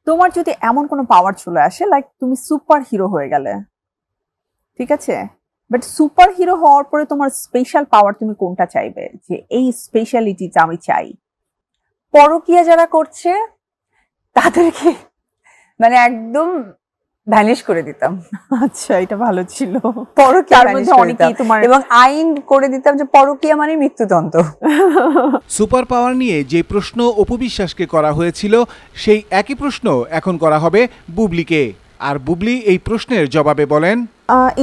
তোমার যদি এমন কোনো পাওয়ার চলে আসে, লাইক তুমি সুপার হিরো হয়ে গেলে, ঠিক আছে, বাট সুপার হিরো হওয়ার পরে তোমার স্পেশাল পাওয়ার তুমি কোনটা চাইবে, যে এই স্পেশালিটিটা আমি চাই? পরকীয়া যারা করছে তাদেরকে মানে একদম ভ্যানিশ করে দিতাম। আচ্ছা, এটা ভালো ছিল। পরকীয়া তার vanish মধ্যে করে অনেকেই দিতাম। তোমার এবং আইন করে দিতাম যে পরকীয়া মানে মৃত্যুদণ্ড। সুপার পাওয়ার নিয়ে যে প্রশ্ন অপু বিশ্বাসকে করা হয়েছিল, সেই একই প্রশ্ন এখন করা হবে বুবলিকে। আর বুবলি এই প্রশ্নের জবাবে বলেন,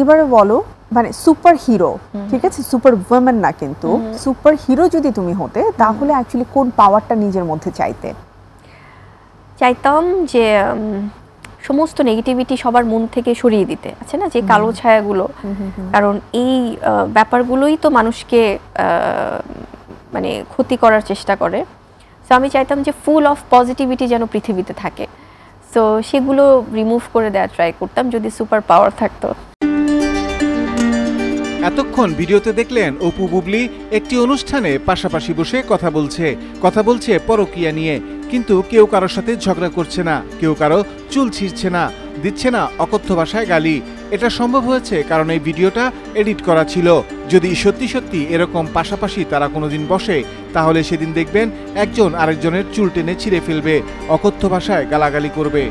এবারে বলো, মানে সুপার হিরো, ঠিক আছে, সুপার ওমেন না, কিন্তু সুপার হিরো যদি তুমি হতে, তাহলে অ্যাকচুয়ালি কোন পাওয়ারটা নিজের মধ্যে চাইতে? চাইতাম যে সমস্ত নেগেটিভিটি সবার মন থেকে সরিয়ে দিতে, আছে না যে কালো ছায়াগুলো, কারণ এই ব্যাপারগুলোই তো মানুষকে মানে ক্ষতি করার চেষ্টা করে। সো আমি চাইতাম যে ফুল অফ পজিটিভিটি যেন পৃথিবীতে থাকে, সো সেগুলো রিমুভ করে দেওয়ার ট্রাই করতাম যদি সুপার পাওয়ার থাকতো। এতক্ষণ ভিডিওতে দেখলেন অপু বুবলি একটি অনুষ্ঠানে পাশাপাশি বসে কথা বলছে পরকীয়া নিয়ে, কিন্তু কেউ কারোর সাথে ঝগড়া করছে না, কেউ কারো চুল ছিঁড়ছে না, দিচ্ছে না অকথ্য ভাষায় গালি। এটা সম্ভব হয়েছে কারণ এই ভিডিওটা এডিট করা ছিল। যদি সত্যি সত্যি এরকম পাশাপাশি তারা কোনোদিন বসে, তাহলে সেদিন দেখবেন একজন আরেকজনের চুল টেনে ছিঁড়ে ফেলবে, অকথ্য ভাষায় গালাগালি করবে।